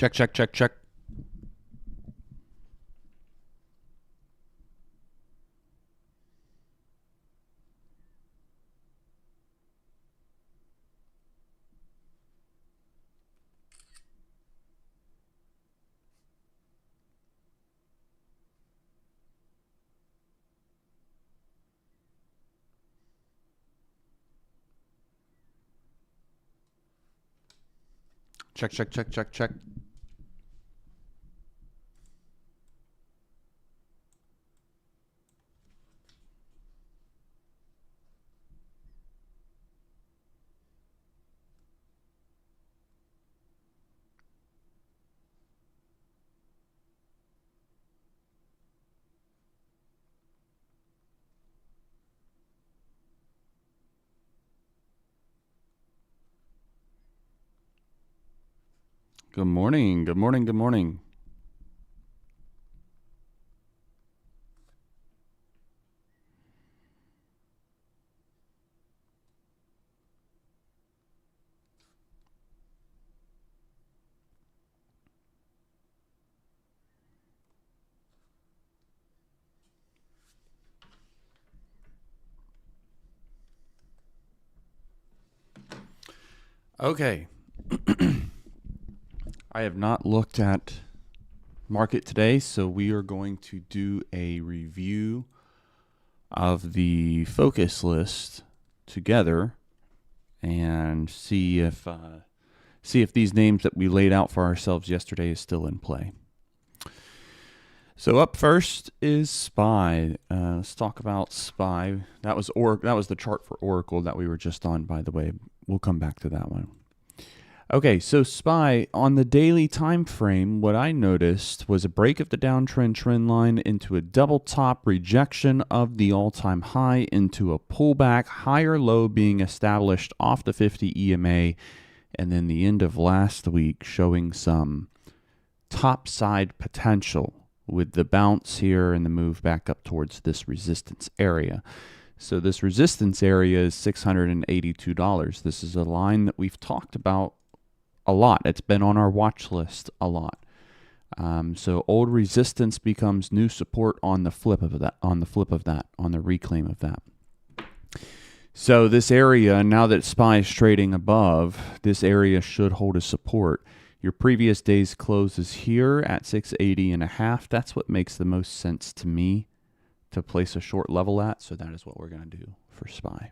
Check, check, check, check. Check, check, check, check, check. Good morning, good morning, good morning. Okay. I have not looked at market today, so we are going to do a review of the focus list together and see if these names that we laid out for ourselves yesterday is still in play. So up first is SPY. Let's talk about SPY. That was the chart for Oracle that we were just on, by the way. We'll come back to that one. Okay, so SPY on the daily time frame, what I noticed was a break of the downtrend trend line into a double top, rejection of the all-time high into a pullback, higher low being established off the 50 EMA, and then the end of last week showing some top side potential with the bounce here and the move back up towards this resistance area. So this resistance area is $682. This is a line that we've talked about a lot. It's been on our watch list a lot. So old resistance becomes new support on the flip of that, on the reclaim of that. So this area, now that SPY is trading above, this area should hold as support. Your previous day's close is here at 680.5. That's what makes the most sense to me to place a short level at. So that is what we're going to do for SPY.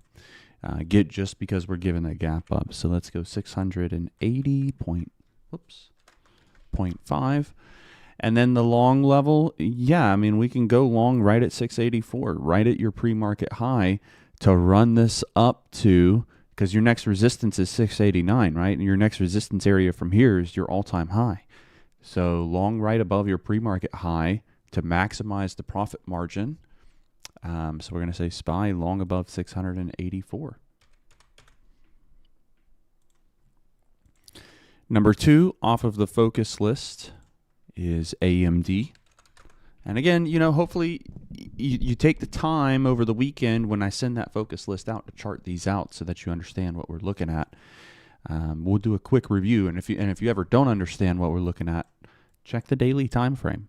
Just because we're given a gap up. So let's go 680.5. And then the long level, yeah, I mean, we can go long right at 684, right at your pre-market high to run this up to, because your next resistance is 689, right? And your next resistance area from here is your all-time high. So long right above your pre-market high to maximize the profit margin. So we're going to say SPY long above 684. Number 2 off of the focus list is AMD. And again, you know, hopefully you take the time over the weekend when I send that focus list out to chart these out so that you understand what we're looking at. We'll do a quick review, and if you ever don't understand what we're looking at, check the daily time frame.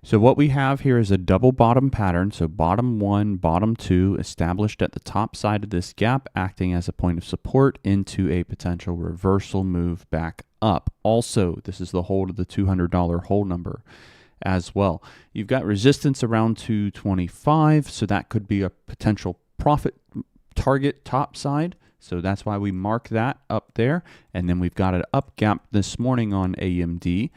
So what we have here is a double bottom pattern. So bottom 1, bottom 2 established at the top side of this gap, acting as a point of support into a potential reversal move back up. Also, this is the hold of the $200 hold number as well. You've got resistance around 225, so that could be a potential profit target top side. So that's why we mark that up there. And then we've got an up gap this morning on AMD.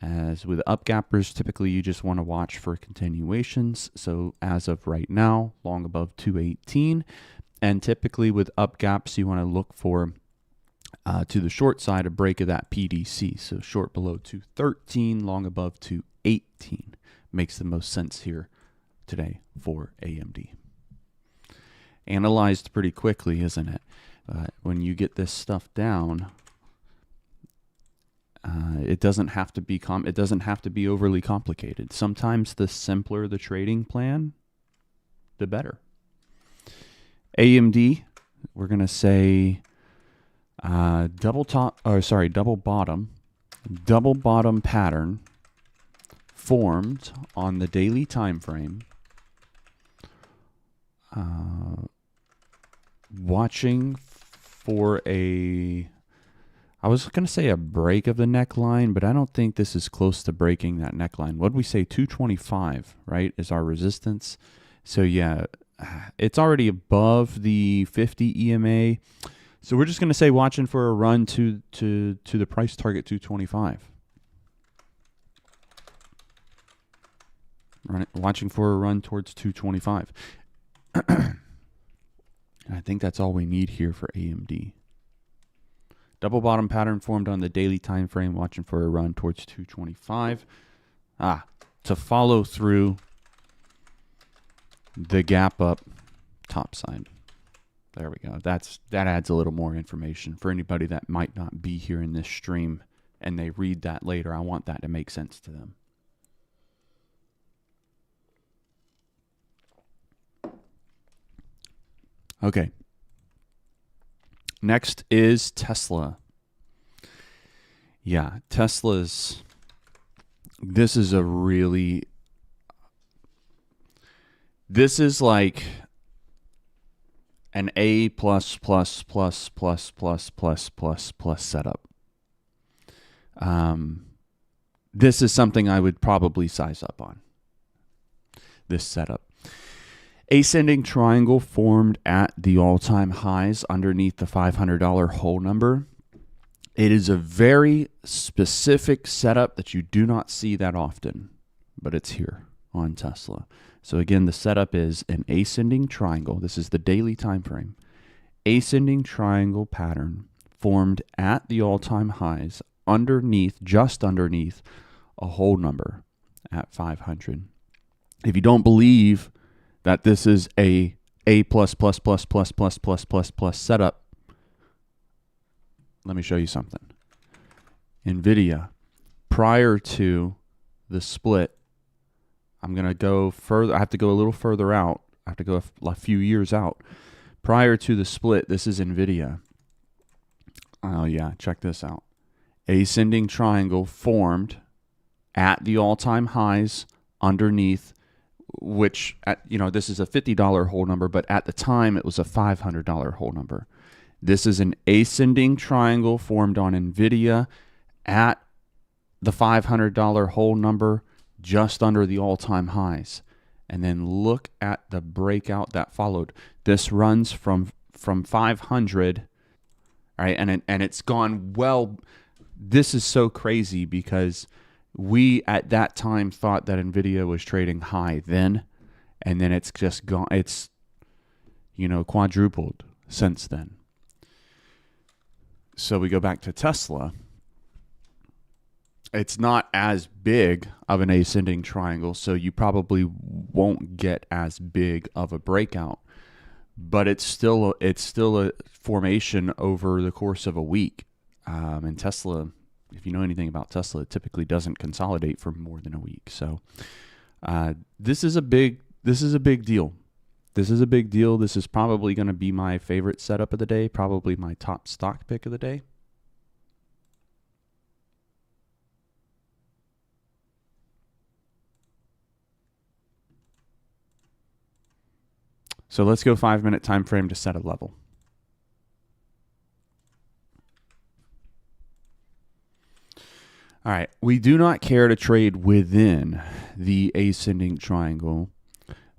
As with up gappers, typically you just want to watch for continuations. So as of right now, long above 218. And typically with up gaps, you want to look for to the short side a break of that PDC. So short below 213, long above 218. Makes the most sense here today for AMD. Analyzed pretty quickly, isn't it? When you get this stuff down, it doesn't have to be overly complicated. Sometimes the simpler the trading plan, the better. AMD, we're gonna say double bottom double bottom pattern formed on the daily time frame, watching for a, I was going to say a break of the neckline, but I don't think this is close to breaking that neckline. What did we say? 225, right, is our resistance. So yeah, it's already above the 50 EMA. So we're just going to say watching for a run to the price target 225. Watching for a run towards 225. And I think that's all we need here for AMD. Double bottom pattern formed on the daily time frame, watching for a run towards 225. To follow through the gap up top side. There we go. That adds a little more information for anybody that might not be here in this stream and they read that later. I want that to make sense to them. Okay. Next is Tesla. Yeah, Tesla's, this is like an A plus setup. This is something I would probably size up on, this setup. Ascending triangle formed at the all-time highs underneath the $500 whole number. It is a very specific setup that you do not see that often, but it's here on Tesla. So again, the setup is an ascending triangle. This is the daily time frame. Ascending triangle pattern formed at the all-time highs underneath, just underneath a whole number at 500. If you don't believe that this is a plus setup, let me show you something. NVIDIA, prior to the split, I'm going to go further. I have to go a little further out. I have to go a few years out. Prior to the split, this is NVIDIA. Oh yeah, check this out. Ascending triangle formed at the all-time highs underneath, which, this is a $50 whole number, but at the time it was a $500 whole number. This is an ascending triangle formed on NVIDIA at the $500 whole number, just under the all-time highs. And then look at the breakout that followed. This runs from 500, right? And it's gone well. This is so crazy because we at that time thought that NVIDIA was trading high then, and then it's just gone. It's, quadrupled since then. So we go back to Tesla. It's not as big of an ascending triangle, so you probably won't get as big of a breakout, but it's still a formation over the course of a week. And Tesla, if you know anything about Tesla, it typically doesn't consolidate for more than a week. So this is a big deal. This is a big deal. This is probably going to be my favorite setup of the day, probably my top stock pick of the day. So let's go 5-minute time frame to set a level. All right, we do not care to trade within the ascending triangle.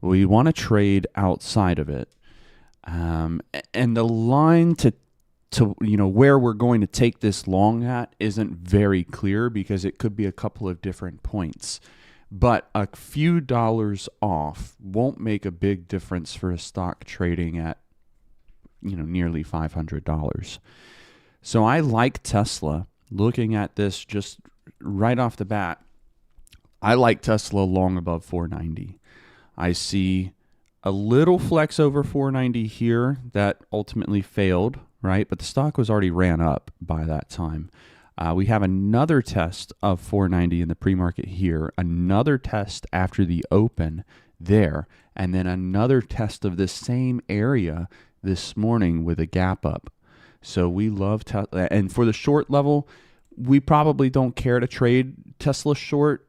We want to trade outside of it. And the line to where we're going to take this long at isn't very clear because it could be a couple of different points. But a few dollars off won't make a big difference for a stock trading at, nearly $500. So I like Tesla. Looking at this just right off the bat, I like Tesla long above 490. I see a little flex over 490 here that ultimately failed, right? But the stock was already ran up by that time. We have another test of 490 in the pre-market here, another test after the open there, and then another test of this same area this morning with a gap up. So we love Tesla. And for the short level, we probably don't care to trade Tesla short.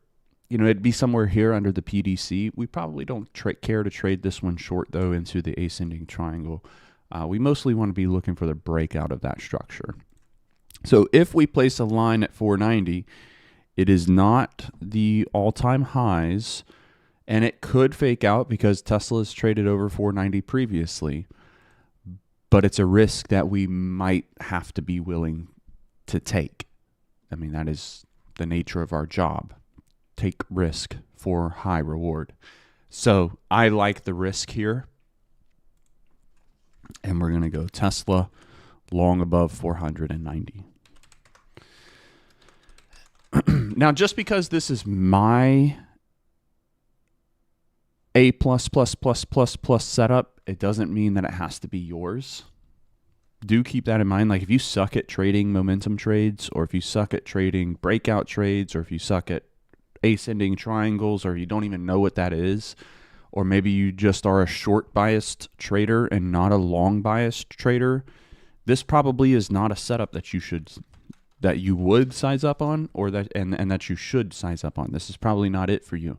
You know, it'd be somewhere here under the PDC. We probably don't care to trade this one short, though, into the ascending triangle. We mostly want to be looking for the breakout of that structure. So if we place a line at 490, it is not the all-time highs, and it could fake out because Tesla's traded over 490 previously. But it's a risk that we might have to be willing to take. I mean, that is the nature of our job. Take risk for high reward. So I like the risk here. And we're going to go Tesla long above 490. Now, just because this is my A+++++ setup, it doesn't mean that it has to be yours. Do keep that in mind. Like if you suck at trading momentum trades, or if you suck at trading breakout trades, or if you suck at ascending triangles, or you don't even know what that is, or maybe you just are a short biased trader and not a long biased trader, this probably is not a setup that you would size up on, or that and that you should size up on. This is probably not it for you.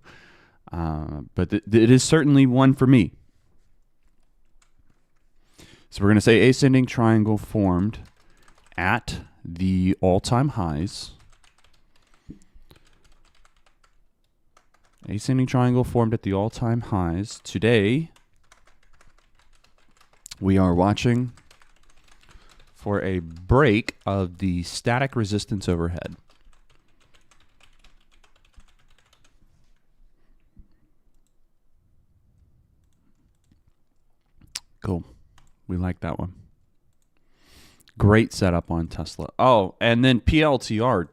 But it is certainly one for me. So we're going to say ascending triangle formed at the all-time highs. Ascending triangle formed at the all-time highs. Today, we are watching for a break of the static resistance overhead. Cool. We like that one. Great setup on Tesla. Oh, and then PLTR.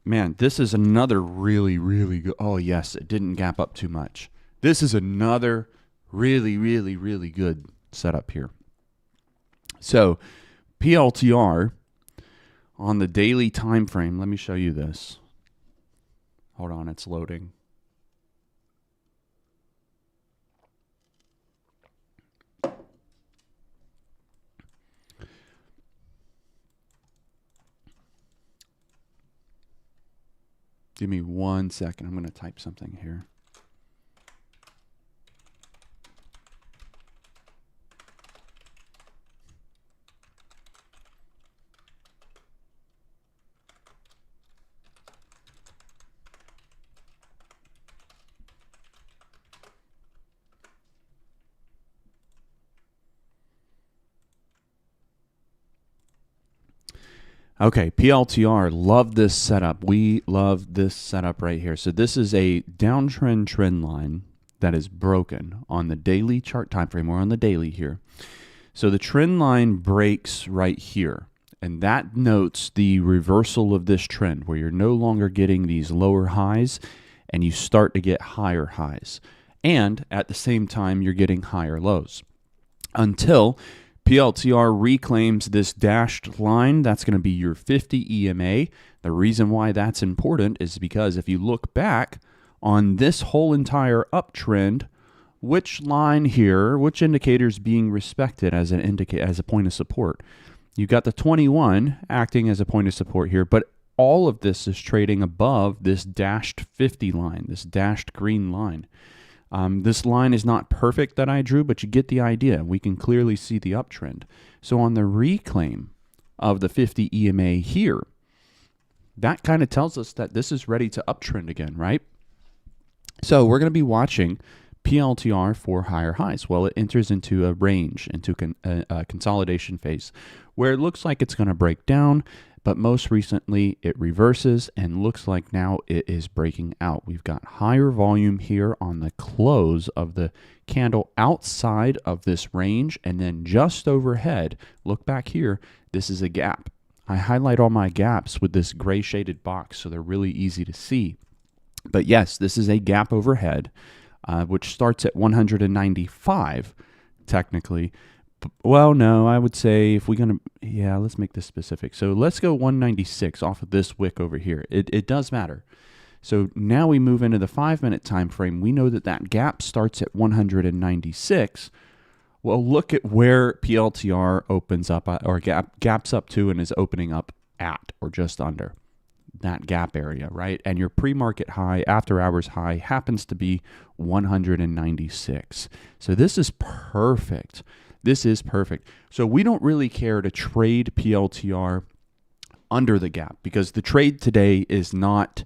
Man, this is another really, really good. Oh, yes, it didn't gap up too much. This is another really, really, really good setup here. So, PLTR on the daily time frame. Let me show you this. Hold on, it's loading. Give me 1 second. I'm going to type something here. Okay, PLTR, love this setup. We love this setup right here. So this is a downtrend trend line that is broken on the daily chart time frame. We're on the daily here. So the trend line breaks right here, and that notes the reversal of this trend where you're no longer getting these lower highs and you start to get higher highs. And at the same time, you're getting higher lows until PLTR reclaims this dashed line. That's going to be your 50 EMA. The reason why that's important is because if you look back on this whole entire uptrend, which line here, which indicator is being respected as a point of support? You got the 21 acting as a point of support here, but all of this is trading above this dashed 50 line, this dashed green line. This line is not perfect that I drew, but you get the idea. We can clearly see the uptrend. So on the reclaim of the 50 EMA here, that kind of tells us that this is ready to uptrend again, right? So we're going to be watching PLTR for higher highs. Well, it enters into a range, into a consolidation phase, where it looks like it's going to break down, but most recently it reverses and looks like now it is breaking out. We've got higher volume here on the close of the candle outside of this range, and then just overhead, look back here, this is a gap. I highlight all my gaps with this gray shaded box so they're really easy to see. But yes, this is a gap overhead, which starts at 195 technically. Well, no, I would say if we're going to, yeah, let's make this specific. So let's go 196 off of this wick over here. It does matter. So now we move into the 5-minute time frame. We know that that gap starts at 196. Well, look at where PLTR opens up or gaps up to and is opening up at or just under that gap area, right? And your pre-market high, after hours high, happens to be 196. So this is perfect. This is perfect. So we don't really care to trade PLTR under the gap, because the trade today is not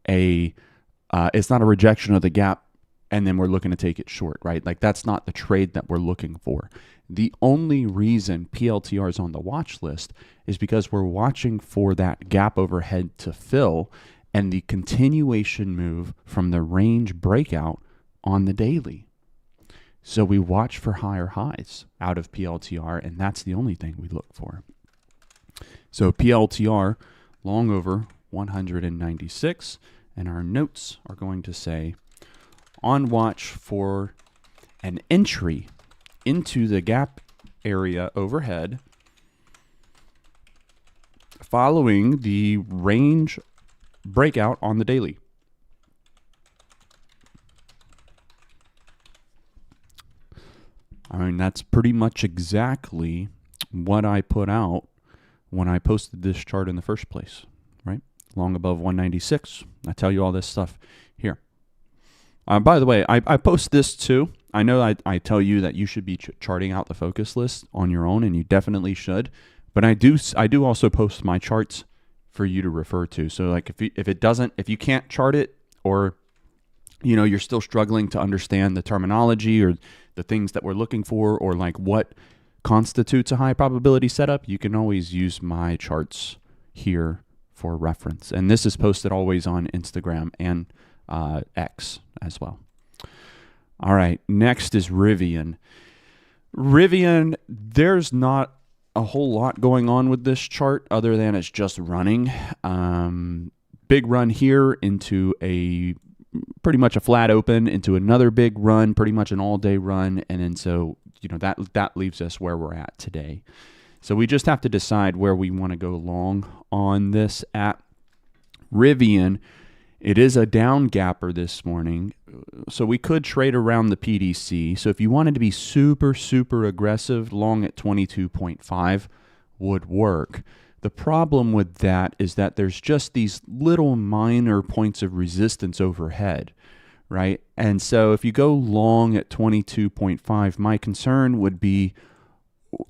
it's not a rejection of the gap and then we're looking to take it short, right? Like that's not the trade that we're looking for. The only reason PLTR is on the watch list is because we're watching for that gap overhead to fill and the continuation move from the range breakout on the daily. So we watch for higher highs out of PLTR, and that's the only thing we look for. So PLTR long over 196, and our notes are going to say on watch for an entry into the gap area overhead following the range breakout on the daily. I mean, that's pretty much exactly what I put out when I posted this chart in the first place, right? Long above 196. I tell you all this stuff here. By the way, I post this too. I know I tell you that you should be charting out the focus list on your own, and you definitely should. But I do also post my charts for you to refer to. So like if you can't chart it, or you're still struggling to understand the terminology or the things that we're looking for, or like what constitutes a high probability setup, you can always use my charts here for reference. And this is posted always on Instagram and X as well. All right, next is Rivian. Rivian, there's not a whole lot going on with this chart other than it's just running. Big run here into a pretty much a flat open, into another big run, pretty much an all-day run, and then so that leaves us where we're at today. So we just have to decide where we want to go long on this at. Rivian, it is a down gapper this morning, so we could trade around the PDC. So if you wanted to be super, super aggressive, long at 22.5 would work. The problem with that is that there's just these little minor points of resistance overhead, right? And so if you go long at 22.5, my concern would be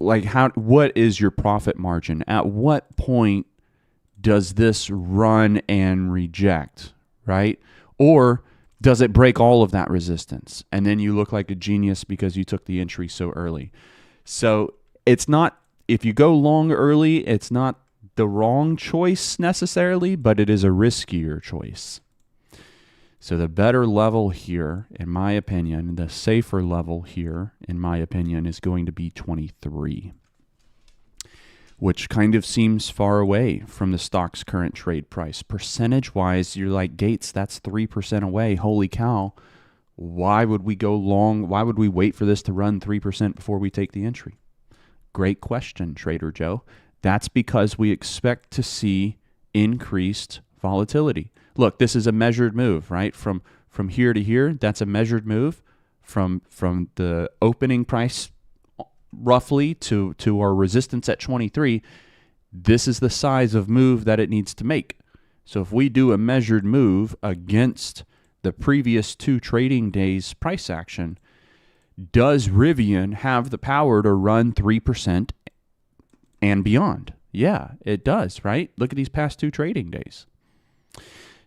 like what is your profit margin? At what point does this run and reject, right? Or does it break all of that resistance? And then you look like a genius because you took the entry so early. So it's not, if you go long early, it's not the wrong choice necessarily, but it is a riskier choice. So the better level here, in my opinion, the safer level here, in my opinion, is going to be 23, which kind of seems far away from the stock's current trade price. Percentage-wise, you're like, Gates, that's 3% away. Holy cow. Why would we go long? Why would we wait for this to run 3% before we take the entry? Great question, Trader Joe. That's because we expect to see increased volatility. Look, this is a measured move, right? From here to here, that's a measured move. From the opening price roughly to our resistance at 23, this is the size of move that it needs to make. So if we do a measured move against the previous 2 trading days price action, does Rivian have the power to run 3% and beyond? Yeah, it does, right? Look at these past 2 trading days.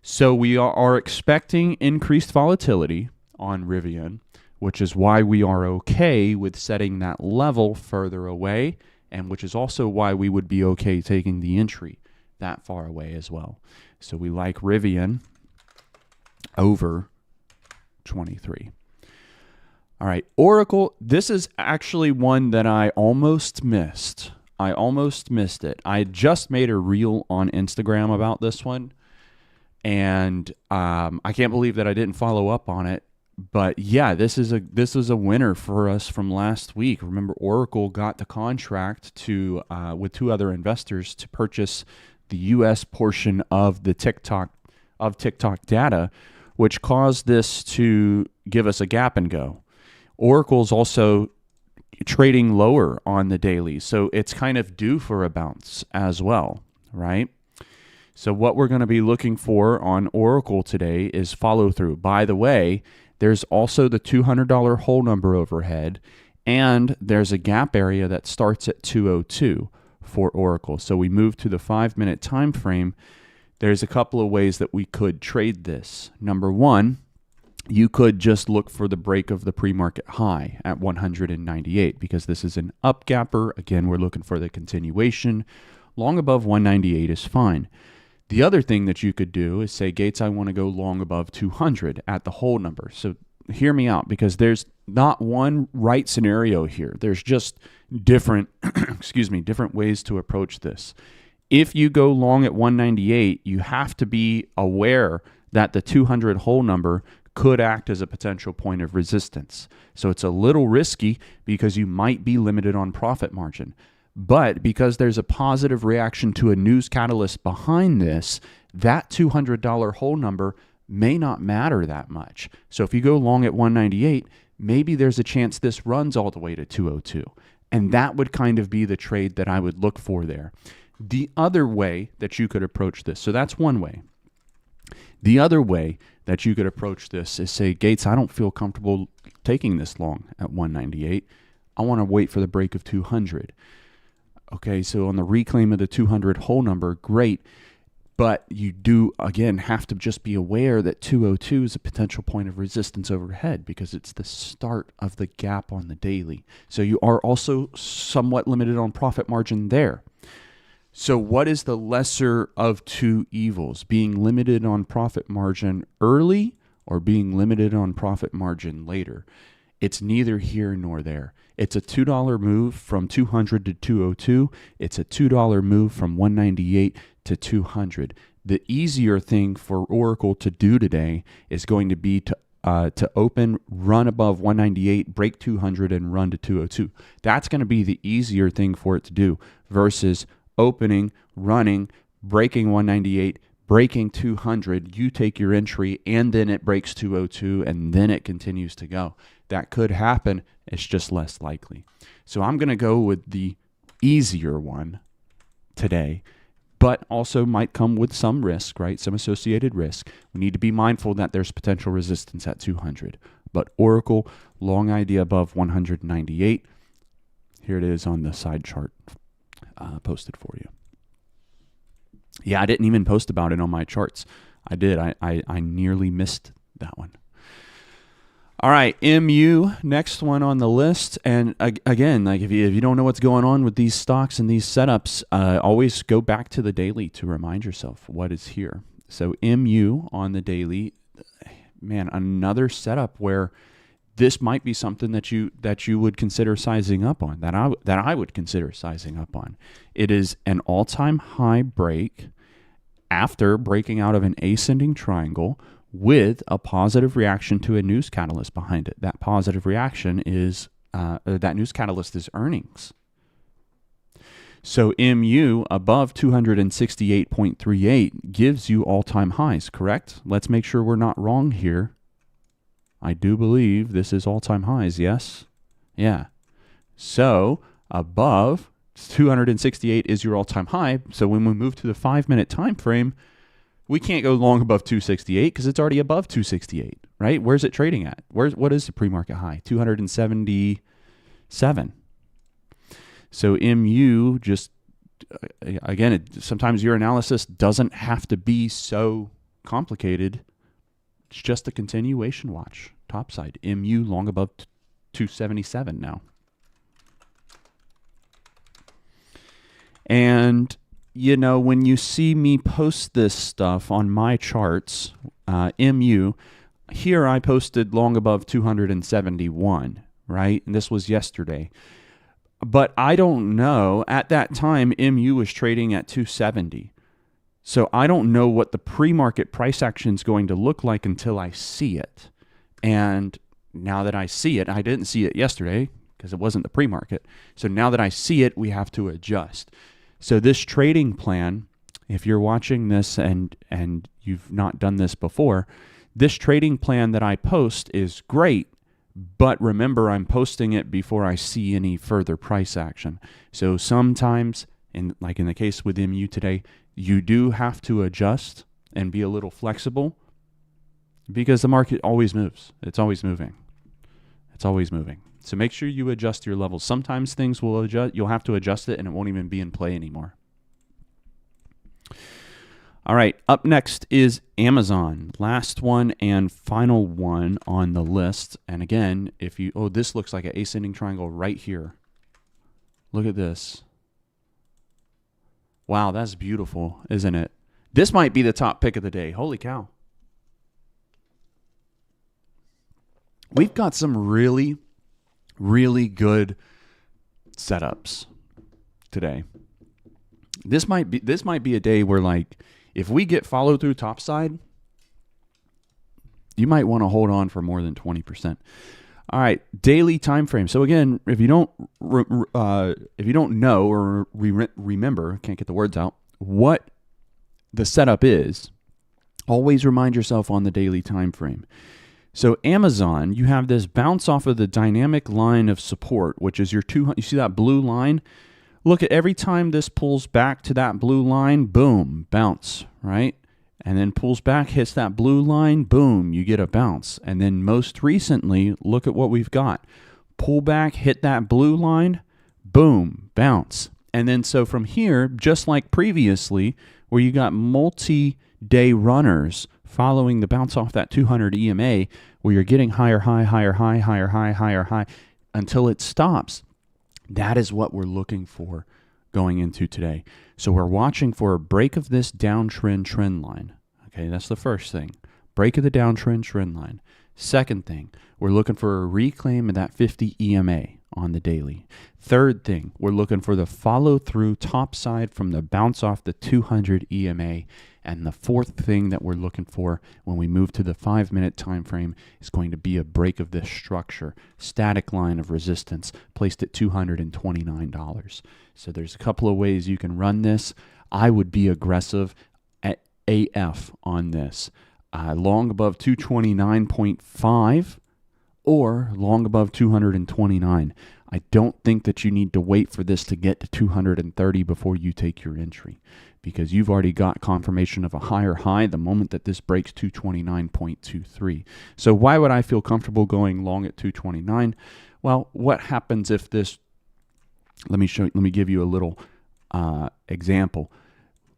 So we are expecting increased volatility on Rivian, which is why we are okay with setting that level further away, and which is also why we would be okay taking the entry that far away as well. So we like Rivian over 23. All right, Oracle, this is actually one that I almost missed. I almost missed it. I just made a reel on Instagram about this one, and I can't believe that I didn't follow up on it. But yeah, this is a winner for us from last week. Remember, Oracle got the contract to with 2 other investors to purchase the U.S. portion of the TikTok data, which caused this to give us a gap and go. Oracle's also trading lower on the daily, so it's kind of due for a bounce as well. right? So what we're going to be looking for on Oracle today is follow through. By the way, there's also the $200 whole number overhead, and there's a gap area that starts at 202 for Oracle. So we move to the 5-minute time frame. There's a couple of ways that we could trade this. Number one, you could just look for the break of the pre-market high at 198 because this is an up gapper. Again, we're looking for the continuation. Long above 198 is fine. The other thing that you could do is say, Gates, I want to go long above 200 at the whole number. So hear me out, because there's not one right scenario here. There's just different, different ways to approach this. If you go long at 198, you have to be aware that the 200 whole number could act as a potential point of resistance. So it's a little risky because you might be limited on profit margin. But because there's a positive reaction to a news catalyst behind this, that $200 whole number may not matter that much. So if you go long at 198, maybe there's a chance this runs all the way to 202. And that would kind of be the trade that I would look for there. The other way that you could approach this, so that's one way. The other way that you could approach this is say, Gates, I don't feel comfortable taking this long at 198. I want to wait for the break of 200. Okay, so on the reclaim of the 200 whole number, great. But you do, again, have to just be aware that 202 is a potential point of resistance overhead because it's the start of the gap on the daily. So you are also somewhat limited on profit margin there. So what is the lesser of two evils? Being limited on profit margin early or being limited on profit margin later? It's neither here nor there. It's a $2 move from 200 to 202. It's a $2 move from 198 to 200. The easier thing for Oracle to do today is going to be to open, run above 198, break 200, and run to 202. That's going to be the easier thing for it to do versus opening, running, breaking 198, breaking 200, you take your entry, and then it breaks 202, and then it continues to go. That could happen. It's just less likely. So I'm going to go with the easier one today, but also might come with some risk, right? Some associated risk. We need to be mindful that there's potential resistance at 200. But Oracle, long idea above 198. Here it is on the side chart posted for you. Yeah, I didn't even post about it on my charts. I did. I nearly missed that one. All right, MU, next one on the list. And again, like if you don't know what's going on with these stocks and these setups, always go back to the daily to remind yourself what is here. So MU on the daily, man, another setup where this might be something that you would consider sizing up on, that I would consider sizing up on. It is an all-time high break after breaking out of an ascending triangle with a positive reaction to a news catalyst behind it. That positive reaction is, that news catalyst is earnings. So MU above 268.38 gives you all-time highs, correct? Let's make sure we're not wrong here. I do believe this is all-time highs, yes? Yeah. So above 268 is your all-time high. So when we move to the 5-minute time frame, we can't go long above 268 because it's already above 268, right? Where's it trading at? What is the pre-market high? 277. So MU just, again, sometimes your analysis doesn't have to be so complicated. It's just a continuation watch. Top side, MU long above 277 now. And you know, when you see me post this stuff on my charts, MU, here I posted long above 271, right? And this was yesterday. But I don't know, at that time, MU was trading at 270. So I don't know what the pre-market price action is going to look like until I see it. And now that I see it, I didn't see it yesterday because it wasn't the pre-market. So now that I see it, we have to adjust. So this trading plan, if you're watching this and you've not done this before, this trading plan that I post is great, but remember I'm posting it before I see any further price action. So sometimes And like in the case with MU today, you do have to adjust and be a little flexible because the market always moves. It's always moving. It's always moving. So make sure you adjust your levels. Sometimes things will adjust. You'll have to adjust it and it won't even be in play anymore. All right, up next is Amazon. Last one and final one on the list. And again, this looks like an ascending triangle right here. Look at this. Wow, that's beautiful, isn't it? This might be the top pick of the day. Holy cow. We've got some really, really good setups today. This might be a day where, like, if we get follow through topside, you might want to hold on for more than 20%. All right, daily time frame. So again, if you don't know or remember, can't get the words out, what the setup is, always remind yourself on the daily time frame. So Amazon, you have this bounce off of the dynamic line of support, which is your 200. You see that blue line? Look at every time this pulls back to that blue line, boom, bounce, right? And then pulls back, hits that blue line, boom, you get a bounce. And then most recently, look at what we've got. Pull back, hit that blue line, boom, bounce. And then so from here, just like previously, where you got multi-day runners following the bounce off that 200 EMA, where you're getting higher high, higher high, higher high, higher high, until it stops. That is what we're looking for going into today. So we're watching for a break of this downtrend trend line. Okay, that's the first thing. Break of the downtrend trend line. Second thing, we're looking for a reclaim of that 50 EMA on the daily. Third thing, we're looking for the follow through top side from the bounce off the 200 EMA. And the fourth thing that we're looking for when we move to the 5-minute time frame is going to be a break of this structure, static line of resistance placed at $229. So there's a couple of ways you can run this. I would be aggressive at AF on this. Long above 229.5 or long above 229. I don't think that you need to wait for this to get to 230 before you take your entry, because you've already got confirmation of a higher high the moment that this breaks 229.23. So why would I feel comfortable going long at 229? Well, what happens if this, let me give you a little example.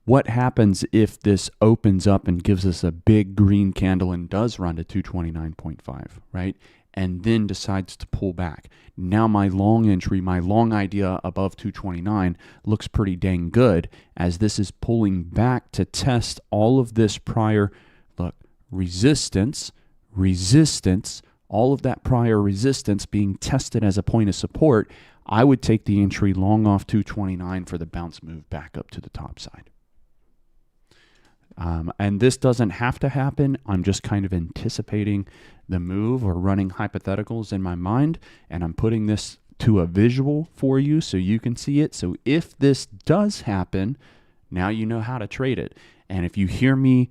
What happens if this opens up and gives us a big green candle and does run to 229.5, right? And then decides to pull back. Now my long entry, my long idea above 229 looks pretty dang good, as this is pulling back to test all of this prior, resistance, all of that prior resistance being tested as a point of support. I would take the entry long off 229 for the bounce move back up to the top side. And this doesn't have to happen. I'm just kind of anticipating the move or running hypotheticals in my mind, and I'm putting this to a visual for you so you can see it. So if this does happen, now you know how to trade it. And if you hear me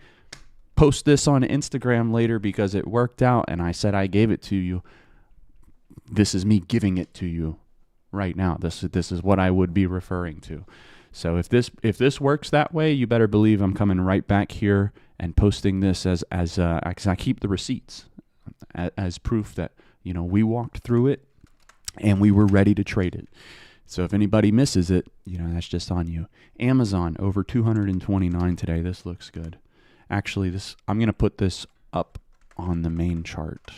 post this on Instagram later because it worked out and I said I gave it to you, this is me giving it to you right now. This is what I would be referring to. So if this works that way, you better believe I'm coming right back here and posting this as I keep the receipts as proof that, you know, we walked through it and we were ready to trade it. So if anybody misses it, you know, that's just on you. Amazon over 229 today. This looks good. Actually, I'm going to put this up on the main chart.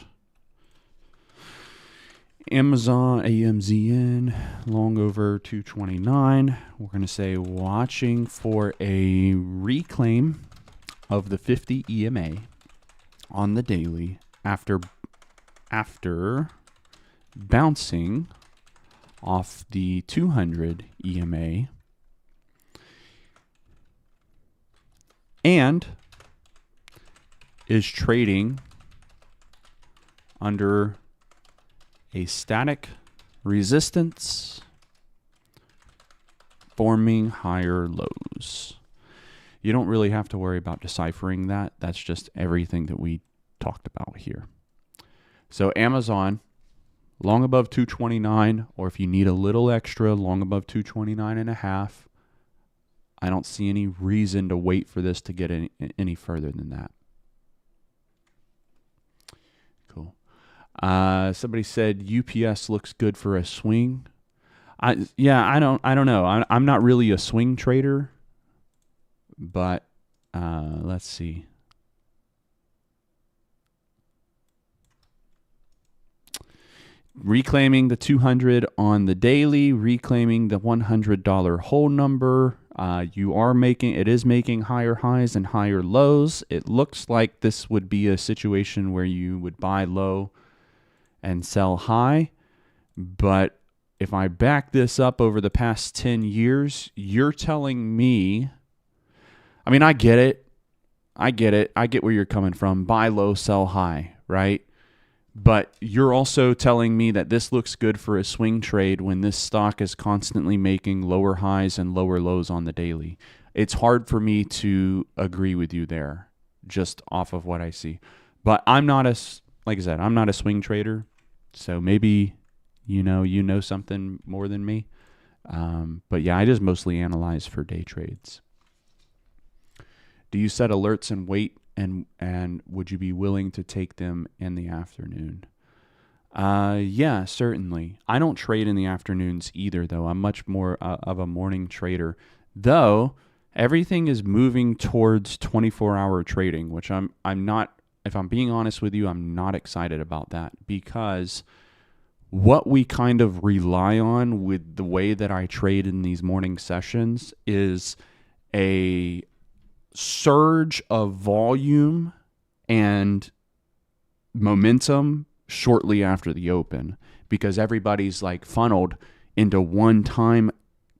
Amazon AMZN long over 229. We're going to say watching for a reclaim of the 50 EMA on the daily after bouncing off the 200 EMA and is trading under a static resistance forming higher lows. You don't really have to worry about deciphering that. That's just everything that we talked about here. So Amazon, long above 229, or if you need a little extra, long above 229.5. I don't see any reason to wait for this to get any further than that. Cool. Somebody said UPS looks good for a swing. I don't know. I'm not really a swing trader, but let's see. Reclaiming the 200 on the daily, reclaiming the $100 whole number. It is making higher highs and higher lows. It looks like this would be a situation where you would buy low and sell high. But if I back this up over the past 10 years, you're telling me, I mean, I get it. I get where you're coming from. Buy low, sell high, right? But you're also telling me that this looks good for a swing trade when this stock is constantly making lower highs and lower lows on the daily. It's hard for me to agree with you there, just off of what I see. But I'm not like I said, I'm not a swing trader. So maybe, you know something more than me. But yeah, I just mostly analyze for day trades. Do you set alerts and wait? And would you be willing to take them in the afternoon? Yeah, certainly. I don't trade in the afternoons either, though. I'm much more of a morning trader. Though everything is moving towards 24-hour trading, which I'm not. If I'm being honest with you, I'm not excited about that, because what we kind of rely on with the way that I trade in these morning sessions is a surge of volume and momentum shortly after the open, because everybody's like funneled into one time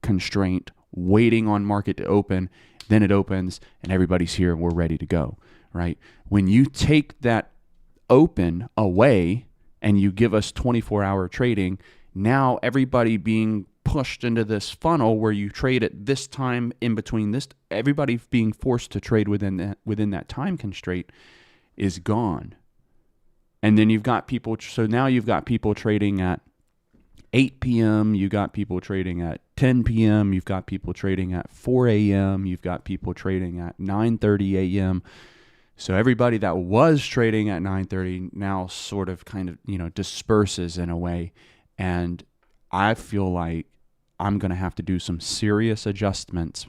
constraint, waiting on market to open. Then it opens and everybody's here and we're ready to go, right? When you take that open away and you give us 24-hour trading, now everybody being pushed into this funnel where you trade at this time in between this, everybody being forced to trade within that time constraint is gone. And then you've got people, so now you've got people trading at 8 p.m., you've got people trading at 10 p.m., you've got people trading at 4 a.m., you've got people trading at 9:30 a.m. So everybody that was trading at 9:30 now sort of kind of, disperses in a way. And I feel like I'm going to have to do some serious adjustments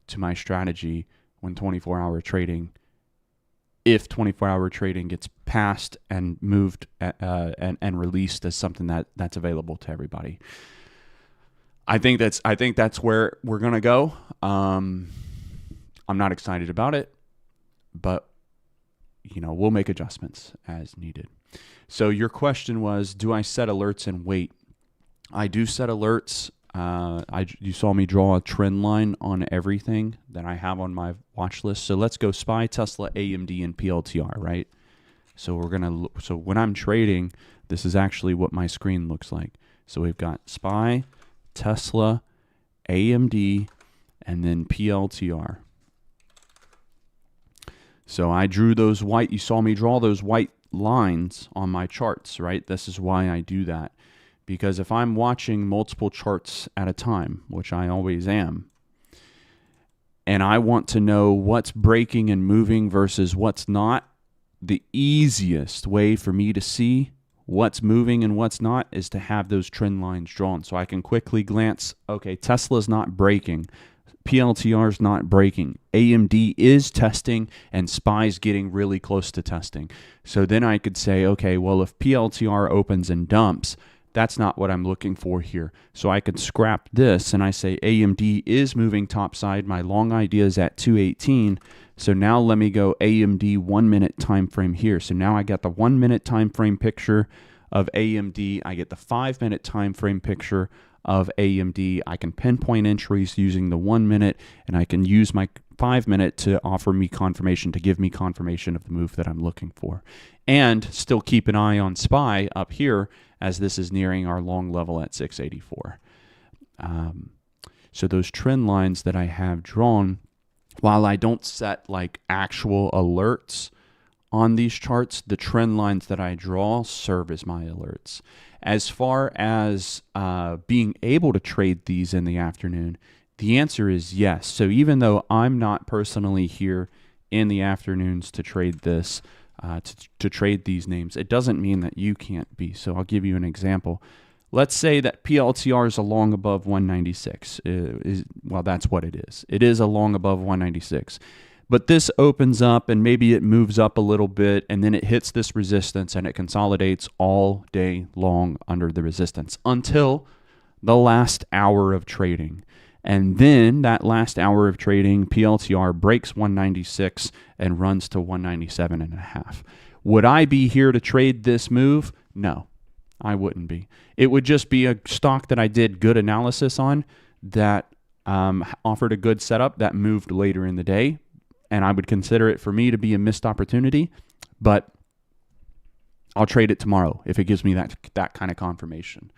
to my strategy when 24-hour trading, if 24-hour trading gets passed and moved and released as something that's available to everybody. I think that's where we're going to go. I'm not excited about it, but we'll make adjustments as needed. So your question was, do I set alerts and wait? I do set alerts. You saw me draw a trend line on everything that I have on my watch list. So let's go SPY, Tesla, AMD, and PLTR, right? So so when I'm trading, this is actually what my screen looks like. So we've got SPY, Tesla, AMD, and then PLTR. So I drew those you saw me draw those white lines on my charts, right? This is why I do that. Because if I'm watching multiple charts at a time, which I always am, and I want to know what's breaking and moving versus what's not, the easiest way for me to see what's moving and what's not is to have those trend lines drawn. So I can quickly glance, okay, Tesla's not breaking, PLTR's not breaking, AMD is testing, and SPY's getting really close to testing. So then I could say, okay, well, if PLTR opens and dumps, that's not what I'm looking for here. So I could scrap this and I say AMD is moving topside. My long idea is at 218. So now let me go AMD 1 minute time frame here. So now I got the 1 minute time frame picture of AMD. I get the 5 minute time frame picture of AMD. I can pinpoint entries using the 1 minute, and I can use my 5 minute to offer me confirmation, to give me confirmation of the move that I'm looking for. And still keep an eye on SPY up here as this is nearing our long level at 684. So those trend lines that I have drawn, while I don't set like actual alerts on these charts, the trend lines that I draw serve as my alerts. As far as being able to trade these in the afternoon, The answer is yes. So even though I'm not personally here in the afternoons to trade this, to trade these names, it doesn't mean that you can't be. So I'll give you an example. Let's say that PLTR is a long above 196. Well, that's what it is. It is a long above 196. But this opens up and maybe it moves up a little bit and then it hits this resistance and it consolidates all day long under the resistance until the last hour of trading. And then that last hour of trading, PLTR breaks 196 and runs to 197.5. Would I be here to trade this move? No, I wouldn't be. It would just be a stock that I did good analysis on that offered a good setup that moved later in the day. And I would consider it for me to be a missed opportunity, but I'll trade it tomorrow if it gives me that kind of confirmation.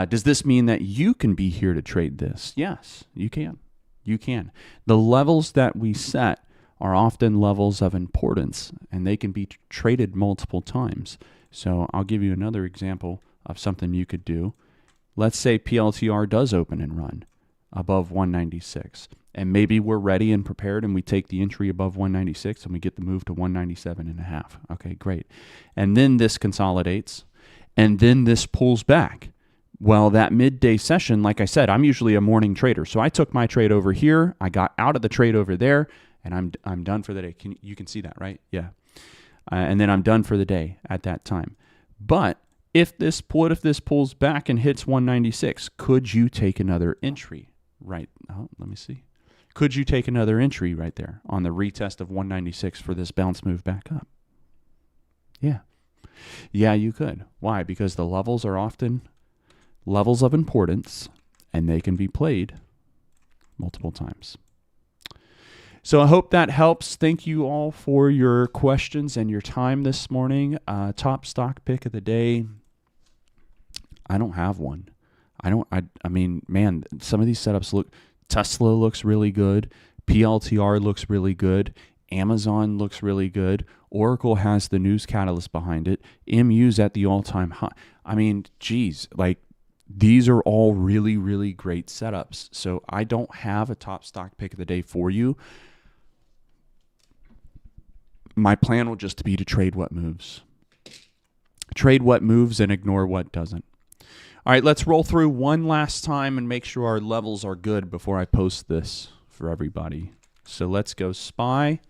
Does this mean that you can be here to trade this? Yes, you can. You can. The levels that we set are often levels of importance, and they can be traded multiple times. So I'll give you another example of something you could do. Let's say PLTR does open and run above 196, and maybe we're ready and prepared, and we take the entry above 196, and we get the move to 197.5. Okay, great. And then this consolidates, and then this pulls back. Well, that midday session, like I said, I'm usually a morning trader. So I took my trade over here. I got out of the trade over there, and I'm done for the day. You can see that, right? Yeah. And then I'm done for the day at that time. But what if this pulls back and hits 196? Could you take another entry? Right. Oh, let me see. Could you take another entry right there on the retest of 196 for this bounce move back up? Yeah. Yeah, you could. Why? Because the levels are often levels of importance, and they can be played multiple times. So I hope that helps. Thank you all for your questions and your time this morning. Top stock pick of the day. I don't have one. I mean, man, some of these setups look, Tesla looks really good. PLTR looks really good. Amazon looks really good. Oracle has the news catalyst behind it. MU's at the all-time high. I mean, geez, like, these are all really, really great setups. So I don't have a top stock pick of the day for you. My plan will just be to trade what moves. Trade what moves and ignore what doesn't. All right, let's roll through one last time and make sure our levels are good before I post this for everybody. So let's go SPY.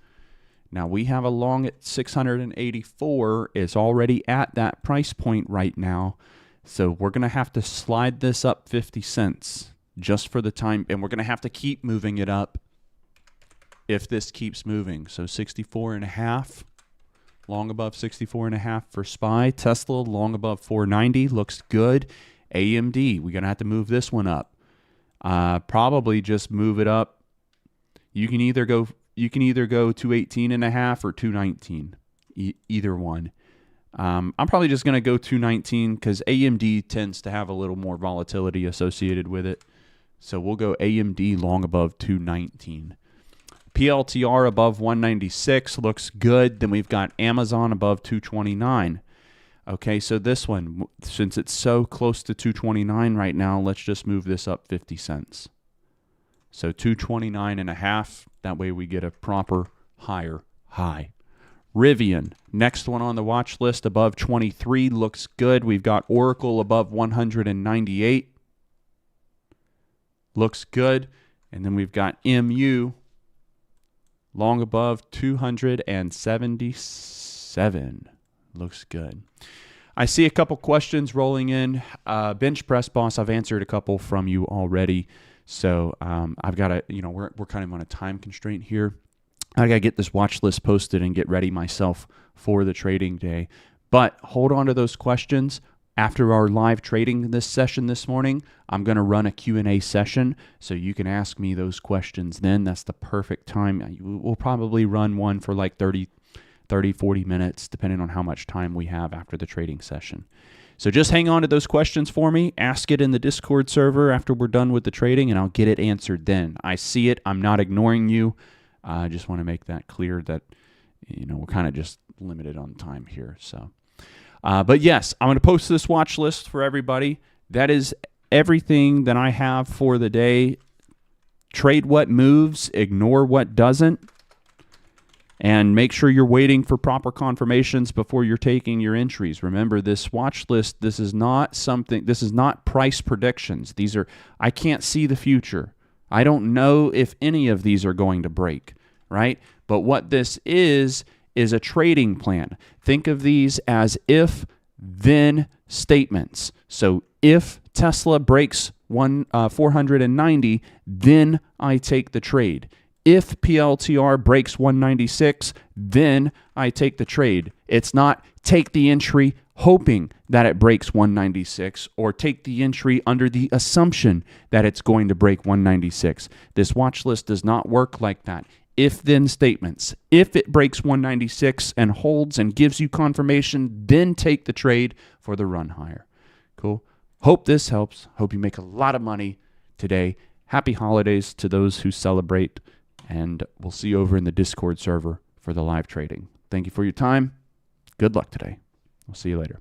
Now we have a long at 684. It's already at that price point right now. So we're going to have to slide this up 50 cents just for the time, and we're going to have to keep moving it up if this keeps moving. So 64.5, long above 64.5 for SPY. Tesla, long above 490, looks good. AMD, we're going to have to move this one up. Probably just move it up. You can either go 218.5 or 219, either one. I'm probably just going to go 219 because AMD tends to have a little more volatility associated with it. So we'll go AMD long above 219. PLTR above 196 looks good. Then we've got Amazon above 229. Okay, so this one, since it's so close to 229 right now, let's just move this up 50 cents. So 229.5. That way we get a proper higher high. Rivian, next one on the watch list, above 23, looks good. We've got Oracle above 198. Looks good. And then we've got MU long above 277. Looks good. I see a couple questions rolling in. Bench press boss, I've answered a couple from you already. So I've got to, we're kind of on a time constraint here. I got to get this watch list posted and get ready myself for the trading day. But hold on to those questions. After our live trading this session this morning, I'm going to run a Q&A session so you can ask me those questions then. That's the perfect time. We'll probably run one for like 30, 40 minutes, depending on how much time we have after the trading session. So just hang on to those questions for me. Ask it in the Discord server after we're done with the trading, and I'll get it answered then. I see it. I'm not ignoring you. I just want to make that clear that, we're kind of just limited on time here. So, but yes, I'm going to post this watch list for everybody. That is everything that I have for the day. Trade what moves, ignore what doesn't, and make sure you're waiting for proper confirmations before you're taking your entries. Remember, this watch list, this is not price predictions. I can't see the future. I don't know if any of these are going to break, right? But what this is a trading plan. Think of these as if-then statements. So if Tesla breaks 490, then I take the trade. If PLTR breaks 196, then I take the trade. It's not take the entry hoping that it breaks 196 or take the entry under the assumption that it's going to break 196. This watch list does not work like that. If-then statements. If it breaks 196 and holds and gives you confirmation, then take the trade for the run higher. Cool. Hope this helps. Hope you make a lot of money today. Happy holidays to those who celebrate, and we'll see you over in the Discord server for the live trading. Thank you for your time. Good luck today. We'll see you later.